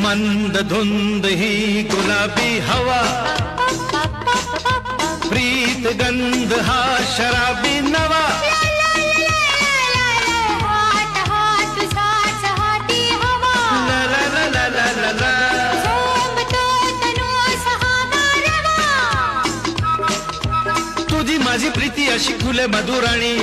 मंद धुंद ही गुलाबी हवा, प्रीत गंध हा शराबी नवा, तुझी माझी प्रीती अशी फुले मधुराणी,